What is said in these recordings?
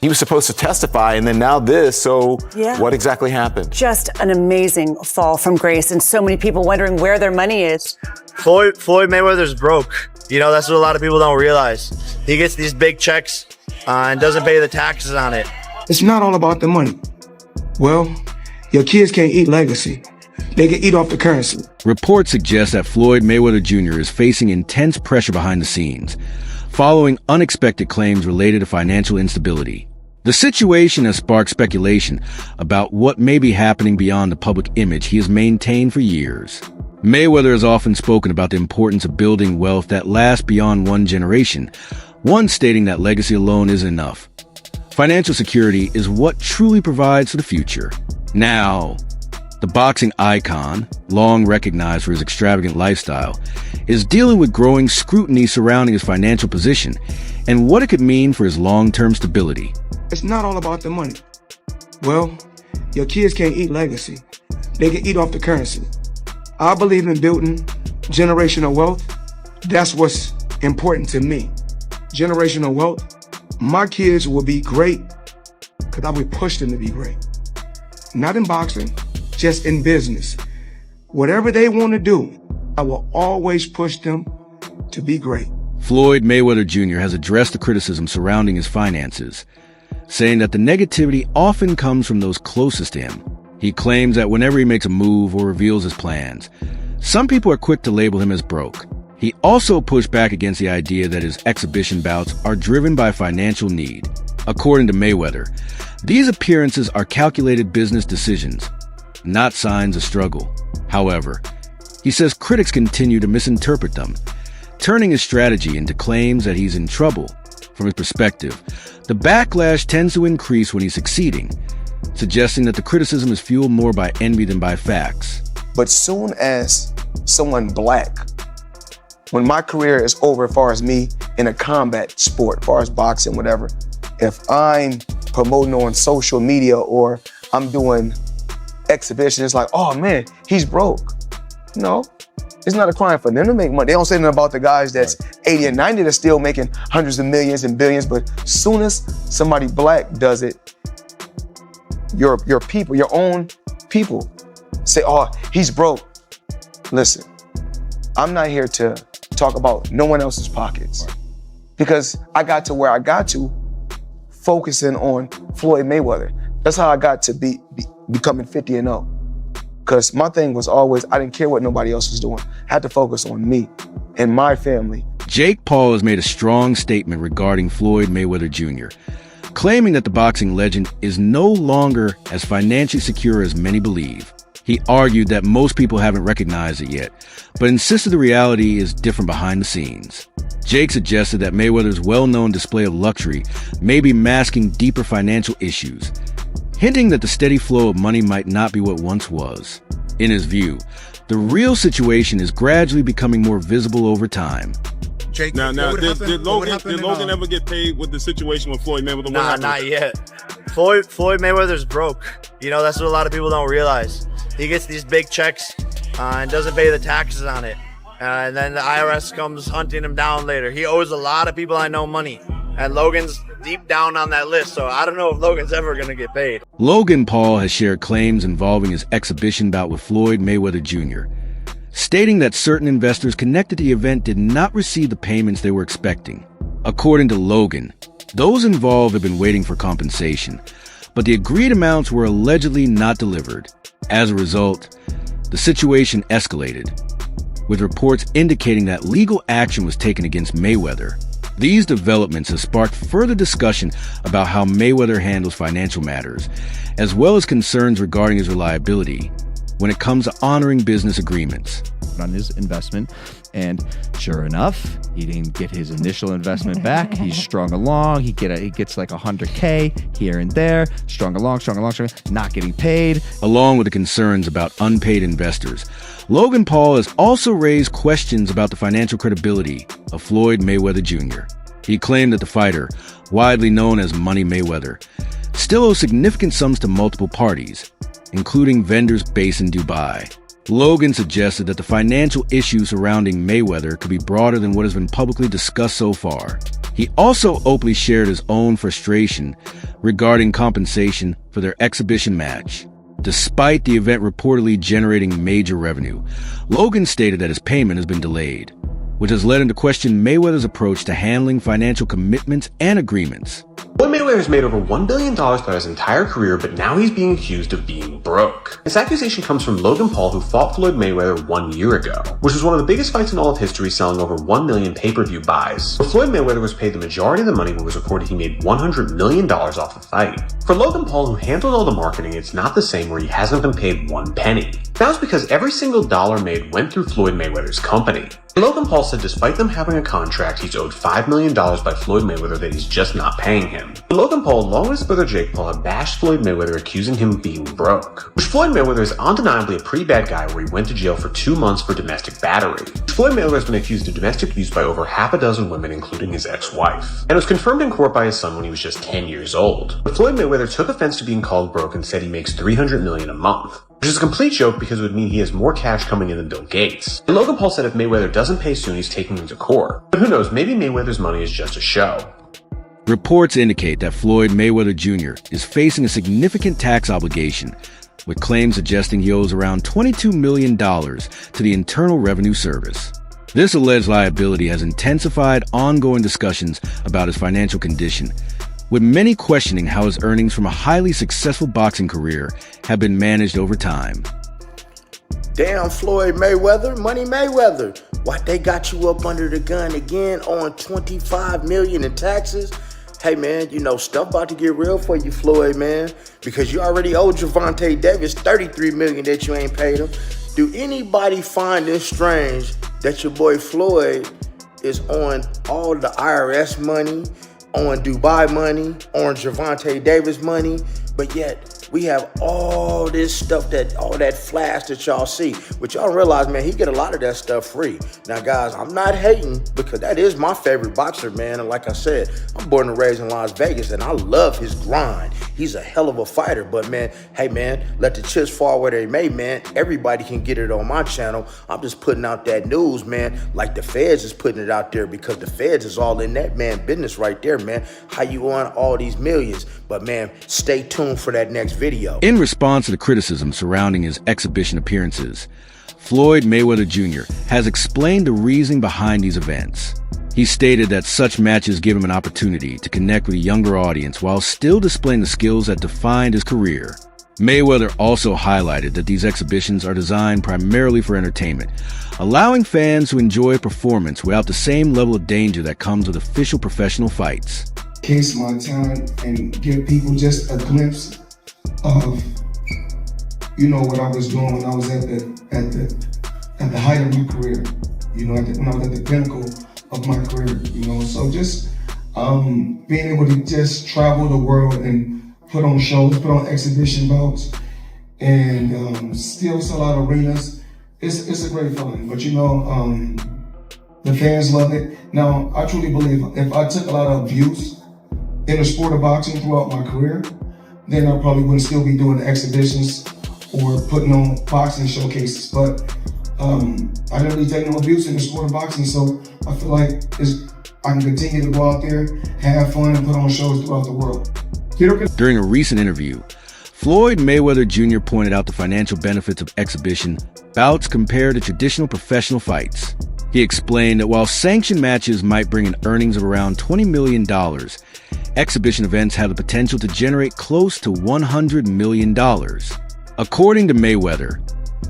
He was supposed to testify, and then now this. So what exactly happened? Just an amazing fall from grace, and so many people wondering where their money is. Floyd Mayweather's broke. You know, that's what a lot of people don't realize. He gets these big checks and doesn't pay the taxes on it. It's not all about the money. Well, your kids can't eat legacy. They can eat off the currency. Reports suggest that Floyd Mayweather Jr. is facing intense pressure behind the scenes, following unexpected claims related to financial instability. The situation has sparked speculation about what may be happening beyond the public image he has maintained for years. Mayweather has often spoken about the importance of building wealth that lasts beyond one generation, once stating that legacy alone isn't enough. Financial security is what truly provides for the future. Now, the boxing icon, long recognized for his extravagant lifestyle, is dealing with growing scrutiny surrounding his financial position and what it could mean for his long-term stability. It's not all about the money. Well, your kids can't eat legacy. They can eat off the currency. I believe in building generational wealth. That's what's important to me. Generational wealth. My kids will be great because I will push them to be great. Not in boxing, just in business. Whatever they want to do, I will always push them to be great. Floyd Mayweather Jr. has addressed the criticism surrounding his finances, saying that the negativity often comes from those closest to him. He claims that whenever he makes a move or reveals his plans, some people are quick to label him as broke. He also pushed back against the idea that his exhibition bouts are driven by financial need. According to Mayweather, these appearances are calculated business decisions, not signs of struggle. However, he says critics continue to misinterpret them, turning his strategy into claims that he's in trouble. From his perspective, the backlash tends to increase when he's succeeding, suggesting that the criticism is fueled more by envy than by facts. But soon as someone black, when my career is over as far as me in a combat sport, as far as boxing, whatever, if I'm promoting on social media or I'm doing exhibition, it's like, oh man, he's broke. No, it's not a crime for them to make money. They don't say nothing about the guys that's 80 and 90 that's still making hundreds of millions and billions, but soon as somebody black does it, your people, your own people say, oh, he's broke. Listen, I'm not here to talk about no one else's pockets because I got to where I got to focusing on Floyd Mayweather. That's how I got to becoming 50-0. Because my thing was always, I didn't care what nobody else was doing. I had to focus on me and my family. Jake Paul has made a strong statement regarding Floyd Mayweather Jr., claiming that the boxing legend is no longer as financially secure as many believe. He argued that most people haven't recognized it yet, but insisted the reality is different behind the scenes. Jake suggested that Mayweather's well-known display of luxury may be masking deeper financial issues, hinting that the steady flow of money might not be what once was. In his view, the real situation is gradually becoming more visible over time. Jake, did Logan ever get paid with the situation with Floyd Mayweather? Nah, not yet. Floyd Mayweather's broke. You know, that's what a lot of people don't realize. He gets these big checks and doesn't pay the taxes on it. And then the IRS comes hunting him down later. He owes a lot of people I know money. And Logan's deep down on that list, so I don't know if Logan's ever going to get paid. Logan Paul has shared claims involving his exhibition bout with Floyd Mayweather Jr., stating that certain investors connected to the event did not receive the payments they were expecting. According to Logan, those involved have been waiting for compensation, but the agreed amounts were allegedly not delivered. As a result, the situation escalated, with reports indicating that legal action was taken against Mayweather. These developments have sparked further discussion about how Mayweather handles financial matters, as well as concerns regarding his reliability when it comes to honoring business agreements. On his investment, and sure enough, he didn't get his initial investment back. He's strung along. He gets like $100K here and there, strung along, not getting paid. Along with the concerns about unpaid investors, Logan Paul has also raised questions about the financial credibility of Floyd Mayweather Jr. He claimed that the fighter, widely known as Money Mayweather, still owes significant sums to multiple parties, including vendors based in Dubai. Logan suggested that the financial issues surrounding Mayweather could be broader than what has been publicly discussed so far. He also openly shared his own frustration regarding compensation for their exhibition match. Despite the event reportedly generating major revenue, Logan stated that his payment has been delayed, which has led him to question Mayweather's approach to handling financial commitments and agreements. Floyd Mayweather has made over $1 billion throughout his entire career, but now he's being accused of being broke. This accusation comes from Logan Paul, who fought Floyd Mayweather 1 year ago, which was one of the biggest fights in all of history, selling over 1 million pay-per-view buys. Where Floyd Mayweather was paid the majority of the money, but was reported he made $100 million off the fight. For Logan Paul, who handled all the marketing, it's not the same, where he hasn't been paid one penny. That was because every single dollar made went through Floyd Mayweather's company. Logan Paul said despite them having a contract, he's owed $5 million by Floyd Mayweather that he's just not paying him. Logan Paul, along with his brother Jake Paul, have bashed Floyd Mayweather, accusing him of being broke. Which Floyd Mayweather is undeniably a pretty bad guy, where he went to jail for 2 months for domestic battery. Floyd Mayweather has been accused of domestic abuse by over half a dozen women, including his ex-wife, and was confirmed in court by his son when he was just 10 years old. But Floyd Mayweather took offense to being called broke and said he makes $300 million a month. Which is a complete joke because it would mean he has more cash coming in than Bill Gates. And Logan Paul said if Mayweather doesn't pay soon, he's taking him to court. But who knows, maybe Mayweather's money is just a show. Reports indicate that Floyd Mayweather Jr. is facing a significant tax obligation, with claims suggesting he owes around $22 million to the Internal Revenue Service. This alleged liability has intensified ongoing discussions about his financial condition, with many questioning how his earnings from a highly successful boxing career have been managed over time. Damn, Floyd Mayweather, Money Mayweather. Why they got you up under the gun again on $25 million in taxes? Hey man, you know, stuff about to get real for you, Floyd, man, because you already owe Gervonta Davis $33 million that you ain't paid him. Do anybody find this strange that your boy Floyd is on all the IRS money, on Dubai money, on Gervonta Davis money, but yet we have all this stuff, all that flash that y'all see, but y'all realize, man, he get a lot of that stuff free. Now, guys, I'm not hating because that is my favorite boxer, man. And like I said, I'm born and raised in Las Vegas, and I love his grind. He's a hell of a fighter, but man, hey, man, let the chips fall where they may, man. Everybody can get it on my channel. I'm just putting out that news, man, like the feds is putting it out there because the feds is all in that, man, business right there, man. How you on all these millions? But, man, stay tuned for that next video. In response to the criticism surrounding his exhibition appearances, Floyd Mayweather Jr. has explained the reasoning behind these events. He stated that such matches give him an opportunity to connect with a younger audience while still displaying the skills that defined his career. Mayweather also highlighted that these exhibitions are designed primarily for entertainment, allowing fans to enjoy a performance without the same level of danger that comes with official professional fights. Case my talent and give people just a glimpse of, you know, what I was doing when I was at the height of my career, you know, when I was at the pinnacle of my career, you know. So just being able to just travel the world and put on shows, put on exhibition bouts, and still sell out arenas, it's a great feeling. But you know, the fans love it. Now, I truly believe if I took a lot of abuse in the sport of boxing throughout my career, then I probably wouldn't still be doing the exhibitions or putting on boxing showcases. But I didn't really take no abuse in the sport of boxing, so I feel like I can continue to go out there, have fun, and put on shows throughout the world. During a recent interview, Floyd Mayweather Jr. pointed out the financial benefits of exhibition bouts compared to traditional professional fights. He explained that while sanctioned matches might bring in earnings of around $20 million, exhibition events have the potential to generate close to $100 million. According to Mayweather,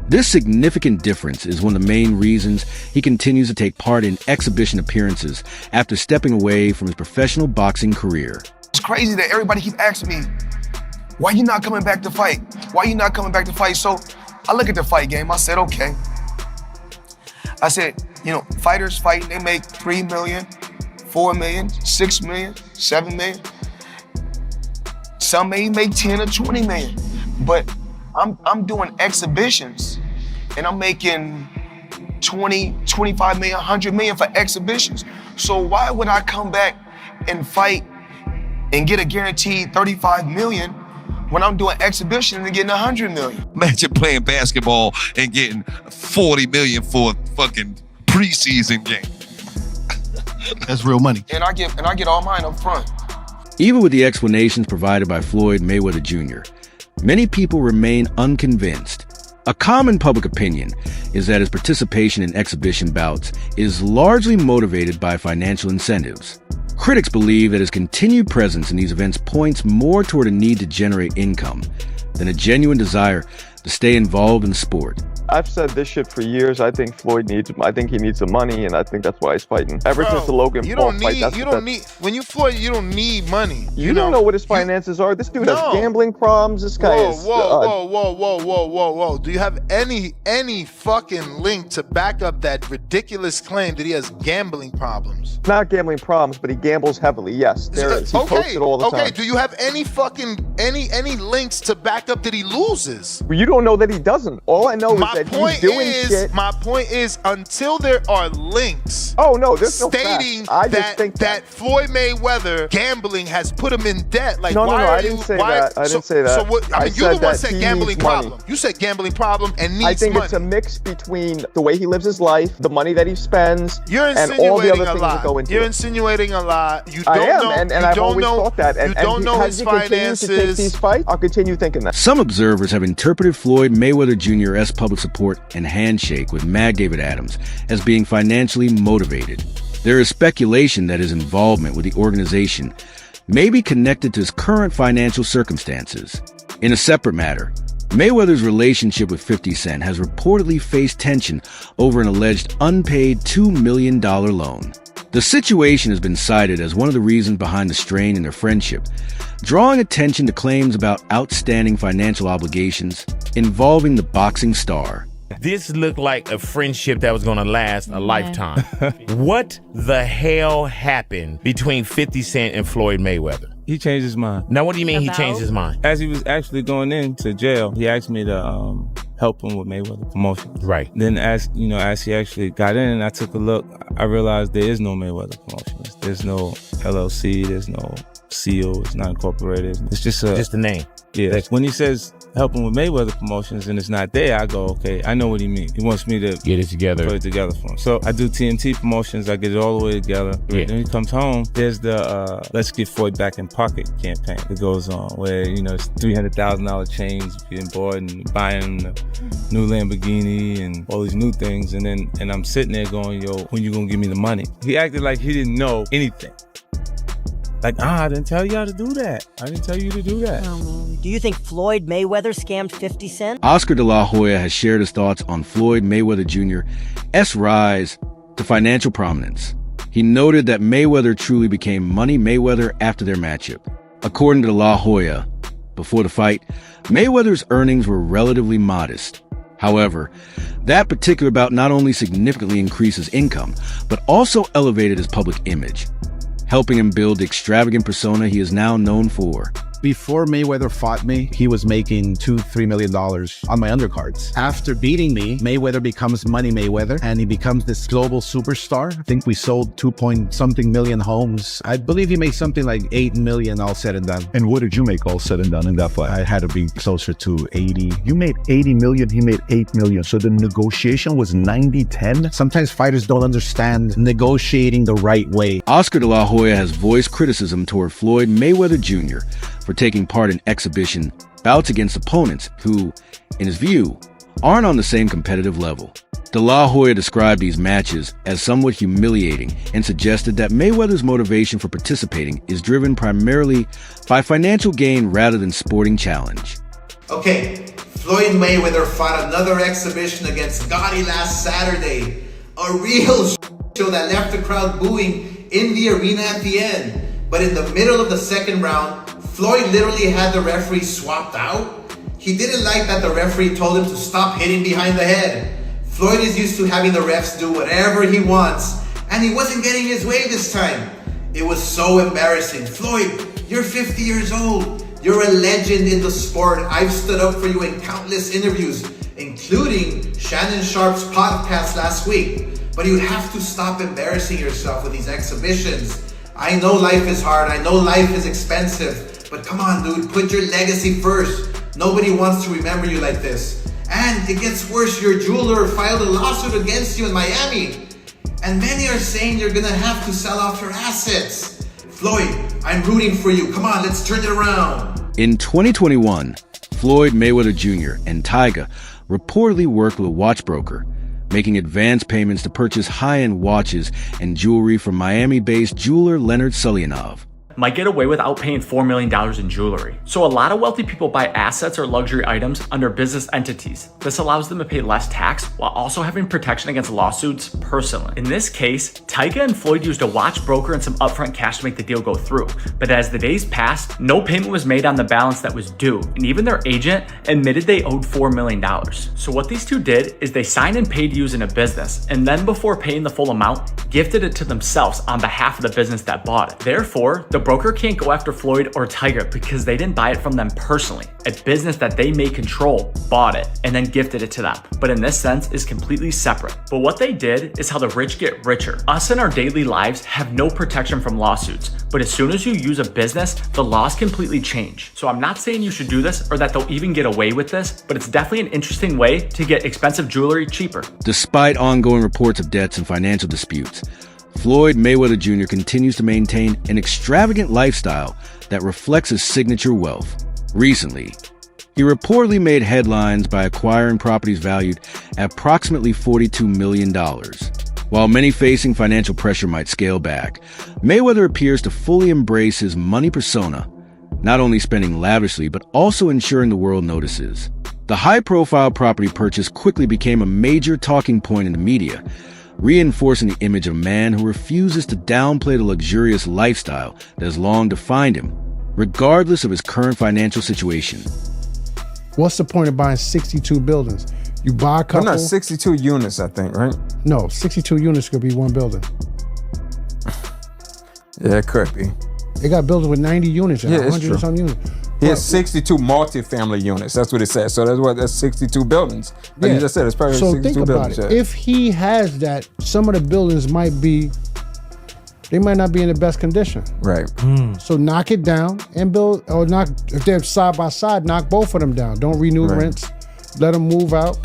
this significant difference is one of the main reasons he continues to take part in exhibition appearances after stepping away from his professional boxing career. It's crazy that everybody keeps asking me, why you not coming back to fight? Why you not coming back to fight? So I look at the fight game, I said, okay. I said, you know, fighters fighting, they make $3 million, $4 million, $6 million, $7 million. Some may make 10 or 20 million. But I'm doing exhibitions and I'm making 20, 25 million, 100 million for exhibitions. So why would I come back and fight and get a guaranteed 35 million when I'm doing exhibitions and getting 100 million? Imagine playing basketball and getting 40 million for a fucking preseason game. That's real money. And I get all mine up front. Even with the explanations provided by Floyd Mayweather Jr., many people remain unconvinced. A common public opinion is that his participation in exhibition bouts is largely motivated by financial incentives. Critics believe that his continued presence in these events points more toward a need to generate income than a genuine desire to stay involved in the sport. I've said this shit for years. I think he needs the money, and I think that's why he's fighting. Ever since the Logan Paul fight, when you Floyd, you don't need money. You don't know what his finances are. This dude has gambling problems. This guy is. Whoa. Do you have any fucking link to back up that ridiculous claim that he has gambling problems? Not gambling problems, but he gambles heavily. Yes, there is. He posts it all the time. Okay, do you have any links to back up that he loses? You don't know that he doesn't. All I know is that he's doing shit. My point is, until there are links stating that Floyd Mayweather gambling has put him in debt. Like, no, I didn't say that. I didn't say that. So what? I mean, you're the one that said gambling problem. Money. You said gambling problem and needs money. I think it's a mix between the way he lives his life, the money that he spends, and all the other things that go into it. You're insinuating a lot. You don't know. And I've always thought that. You don't know his finances. To take these fights, I'll continue thinking that. Some observers have interpreted Floyd Mayweather Jr.'s public support and handshake with Mag David Adams as being financially motivated. There is speculation that his involvement with the organization may be connected to his current financial circumstances. In a separate matter, Mayweather's relationship with 50 Cent has reportedly faced tension over an alleged unpaid $2 million loan. The situation has been cited as one of the reasons behind the strain in their friendship, drawing attention to claims about outstanding financial obligations involving the boxing star. This looked like a friendship that was going to last a lifetime. What the hell happened between 50 Cent and Floyd Mayweather? He changed his mind. Now, what do you mean he changed his mind? As he was actually going into jail, he asked me to help him with Mayweather Promotions. Right. Then as he actually got in and I took a look, I realized there is no Mayweather Promotions. There's no LLC, there's no seal, it's not incorporated. It's just a name. Yeah. When he says helping with Mayweather Promotions and it's not there, I go, okay, I know what he means. He wants me to get it together. Put it together for him. So I do TNT Promotions, I get it all the way together. Yeah. Then he comes home, there's the Let's Get Floyd Back in Pocket campaign that goes on where, it's $300,000 chains being bought and buying a new Lamborghini and all these new things. And I'm sitting there going, yo, when you gonna give me the money? He acted like he didn't know anything. Like, I didn't tell you how to do that. I didn't tell you to do that. Do you think Floyd Mayweather scammed 50 Cent? Oscar de la Hoya has shared his thoughts on Floyd Mayweather Jr.'s rise to financial prominence. He noted that Mayweather truly became Money Mayweather after their matchup. According to de la Hoya, before the fight, Mayweather's earnings were relatively modest. However, that particular bout not only significantly increased his income, but also elevated his public image, helping him build the extravagant persona he is now known for. Before Mayweather fought me, he was making $2-3 million on my undercards. After beating me, Mayweather becomes Money Mayweather, and he becomes this global superstar. I think we sold 2-point-something million homes. I believe he made something like $8 million all said and done. And what did you make all said and done in that fight? I had to be closer to 80. You made 80 million, he made 8 million. So the negotiation was 90-10? Sometimes fighters don't understand negotiating the right way. Oscar de la Hoya has voiced criticism toward Floyd Mayweather Jr. for taking part in exhibition bouts against opponents who, in his view, aren't on the same competitive level. De la Hoya described these matches as somewhat humiliating and suggested that Mayweather's motivation for participating is driven primarily by financial gain rather than sporting challenge. Okay, Floyd Mayweather fought another exhibition against Gotti last Saturday. A real show that left the crowd booing in the arena at the end. But in the middle of the second round, Floyd literally had the referee swapped out. He didn't like that the referee told him to stop hitting behind the head. Floyd is used to having the refs do whatever he wants, and he wasn't getting his way this time. It was so embarrassing. Floyd, you're 50 years old. You're a legend in the sport. I've stood up for you in countless interviews, including Shannon Sharp's podcast last week. But you have to stop embarrassing yourself with these exhibitions. I know life is hard. I know life is expensive. But come on, dude, put your legacy first. Nobody wants to remember you like this. And it gets worse. Your jeweler filed a lawsuit against you in Miami. And many are saying you're gonna have to sell off your assets. Floyd, I'm rooting for you. Come on, let's turn it around. In 2021, Floyd Mayweather Jr. and Tyga reportedly worked with a watch broker, making advance payments to purchase high-end watches and jewelry from Miami-based jeweler Leonard Sulyanov. Might get away without paying $4 million in jewelry. So a lot of wealthy people buy assets or luxury items under business entities. This allows them to pay less tax while also having protection against lawsuits personally. In this case, Tyga and Floyd used a watch broker and some upfront cash to make the deal go through. But as the days passed, no payment was made on the balance that was due, and even their agent admitted they owed $4 million. So what these two did is they signed and paid using a business, and then before paying the full amount, gifted it to themselves on behalf of the business that bought it. Therefore, the broker can't go after Floyd or Tyga because they didn't buy it from them personally. A business that they may control bought it and then gifted it to them, but in this sense is completely separate. But what they did is how the rich get richer. Us in our daily lives have no protection from lawsuits, but as soon as you use a business, the laws completely change. So I'm not saying you should do this or that they'll even get away with this, but it's definitely an interesting way to get expensive jewelry cheaper. Despite ongoing reports of debts and financial disputes, Floyd Mayweather Jr. continues to maintain an extravagant lifestyle that reflects his signature wealth. Recently, he reportedly made headlines by acquiring properties valued at approximately $42 million. While many facing financial pressure might scale back, Mayweather appears to fully embrace his money persona, not only spending lavishly, but also ensuring the world notices. The high-profile property purchase quickly became a major talking point in the media, reinforcing the image of a man who refuses to downplay the luxurious lifestyle that has long defined him, regardless of his current financial situation. What's the point of buying 62 buildings? You buy a couple... No, 62 units, I think, right? No, 62 units could be one building. Yeah, it could be. They got buildings with 90 units and 100 true. and some units. He has 62 multifamily units. That's what it says. So that's 62 buildings. Like you just said, it's probably so 62 think buildings. about it. If he has that, some of the buildings might not be in the best condition. Right. So knock it down and build, or knock, if they're side by side, knock both of them down. Don't renew rents. Let them move out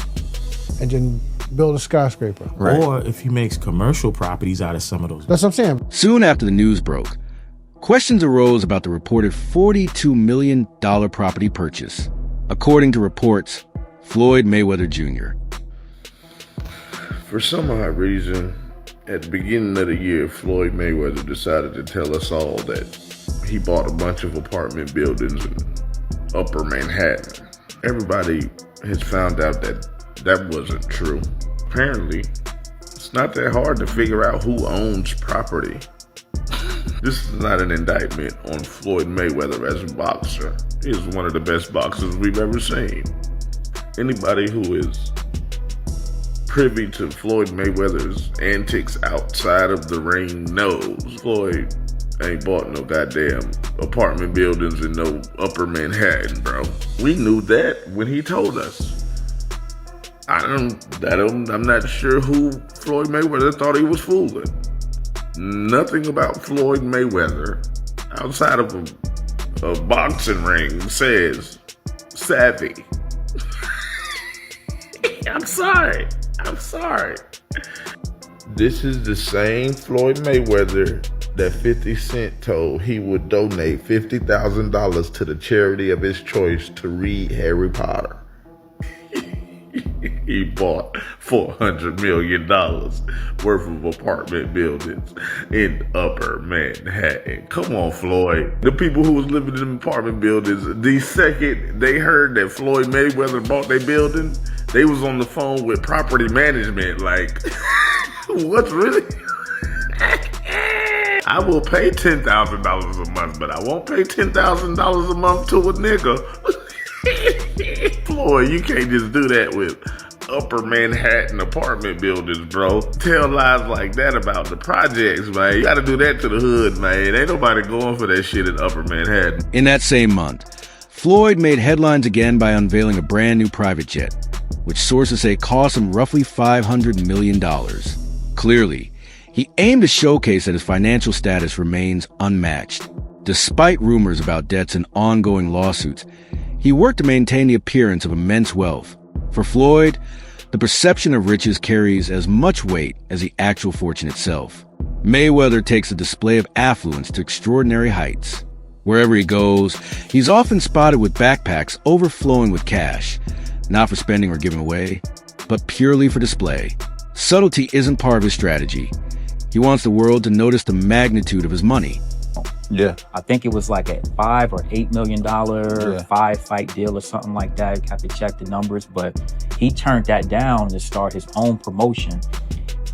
and then build a skyscraper. Right. Or if he makes commercial properties out of some of those. That's what I'm saying. Soon after the news broke, questions arose about the reported $42 million property purchase. According to reports, Floyd Mayweather Jr. For some odd reason, at the beginning of the year, Floyd Mayweather decided to tell us all that he bought a bunch of apartment buildings in Upper Manhattan. Everybody has found out that that wasn't true. Apparently, it's not that hard to figure out who owns property. This is not an indictment on Floyd Mayweather as a boxer. He is one of the best boxers we've ever seen. Anybody who is privy to Floyd Mayweather's antics outside of the ring knows Floyd ain't bought no goddamn apartment buildings in no Upper Manhattan, bro. We knew that when he told us. I'm not sure who Floyd Mayweather thought he was fooling. Nothing about Floyd Mayweather outside of a boxing ring says savvy. I'm sorry. This is the same Floyd Mayweather that 50 Cent told he would donate $50,000 to the charity of his choice to read Harry Potter. He bought $400 million worth of apartment buildings in Upper Manhattan. Come on, Floyd. The people who was living in apartment buildings, the second they heard that Floyd Mayweather bought their building, they was on the phone with property management like, what's really? I will pay $10,000 a month, but I won't pay $10,000 a month to a nigga. Floyd, you can't just do that with Upper Manhattan apartment buildings, bro. Tell lies like that about the projects, man. You gotta do that to the hood, man. Ain't nobody going for that shit in Upper Manhattan. In that same month, Floyd made headlines again by unveiling a brand new private jet, which sources say cost him roughly $500 million. Clearly, he aimed to showcase that his financial status remains unmatched. Despite rumors about debts and ongoing lawsuits, he worked to maintain the appearance of immense wealth. For Floyd, The perception of riches carries as much weight as the actual fortune itself. Mayweather takes a display of affluence to extraordinary heights. Wherever he goes, he's often spotted with backpacks overflowing with cash, not for spending or giving away, but purely for display. Subtlety isn't part of his strategy. He wants the world to notice the magnitude of his money. Yeah. I think it was like a $5 or $8 million 5-fight deal or something like that. You have to check the numbers, but he turned that down to start his own promotion.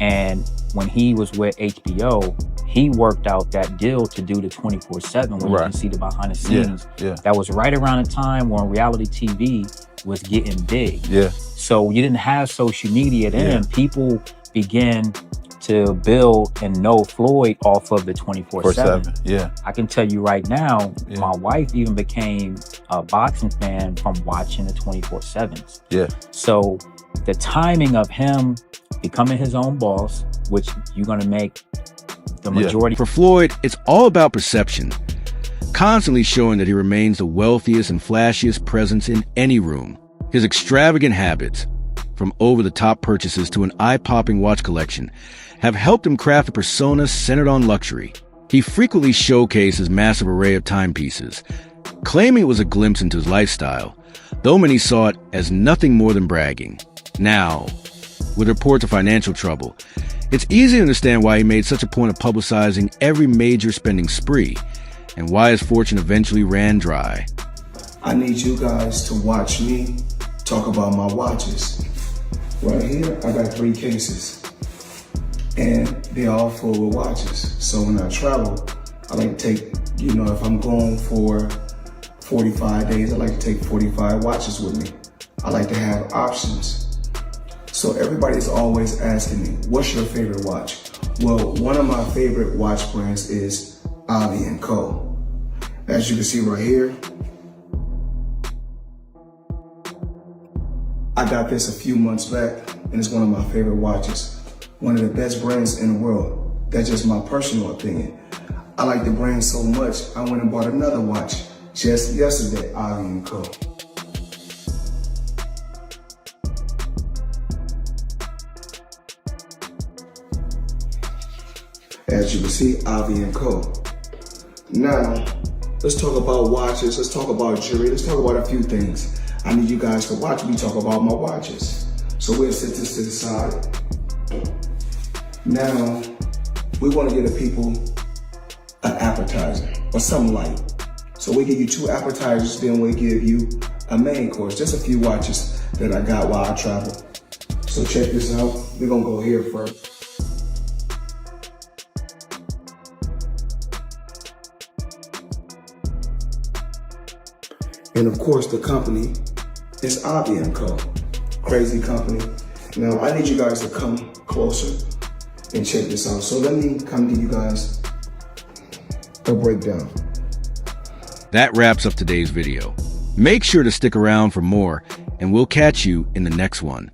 And when he was with HBO, he worked out that deal to do the 24/7 where you can see the behind the scenes. Yeah. That was right around the time when reality TV was getting big. Yeah. So you didn't have social media then. People began to build and know Floyd off of the 24/7. Yeah. I can tell you right now, my wife even became a boxing fan from watching the 24/7s. Yeah. So the timing of him becoming his own boss, which you're going to make the majority. For Floyd, it's all about perception, constantly showing that he remains the wealthiest and flashiest presence in any room. His extravagant habits, from over-the-top purchases to an eye-popping watch collection, have helped him craft a persona centered on luxury. He frequently showcased his massive array of timepieces, claiming it was a glimpse into his lifestyle, though many saw it as nothing more than bragging. Now, with reports of financial trouble, it's easy to understand why he made such a point of publicizing every major spending spree, and why his fortune eventually ran dry. I need you guys to watch me talk about my watches. Right here, I got 3 cases, and they're all full with watches. So when I travel, I like to take, if I'm going for 45 days, I like to take 45 watches with me. I like to have options. So everybody's always asking me, what's your favorite watch? Well, one of my favorite watch brands is Co. As you can see right here, I got this a few months back, and it's one of my favorite watches. One of the best brands in the world. That's just my personal opinion. I like the brand so much, I went and bought another watch just yesterday, Co. As you can see, Co. Now, let's talk about watches, let's talk about jewelry, let's talk about a few things. I need you guys to watch me talk about my watches. So we'll set this to the side. Now, we want to give the people an appetizer or something light. So we give you 2 appetizers, then we give you a main course. Just a few watches that I got while I travel. So check this out. We're gonna go here first. And of course, the company is Co. Crazy company. Now, I need you guys to come closer and check this out. So let me come give you guys a breakdown. That wraps up today's video. Make sure to stick around for more, and we'll catch you in the next one.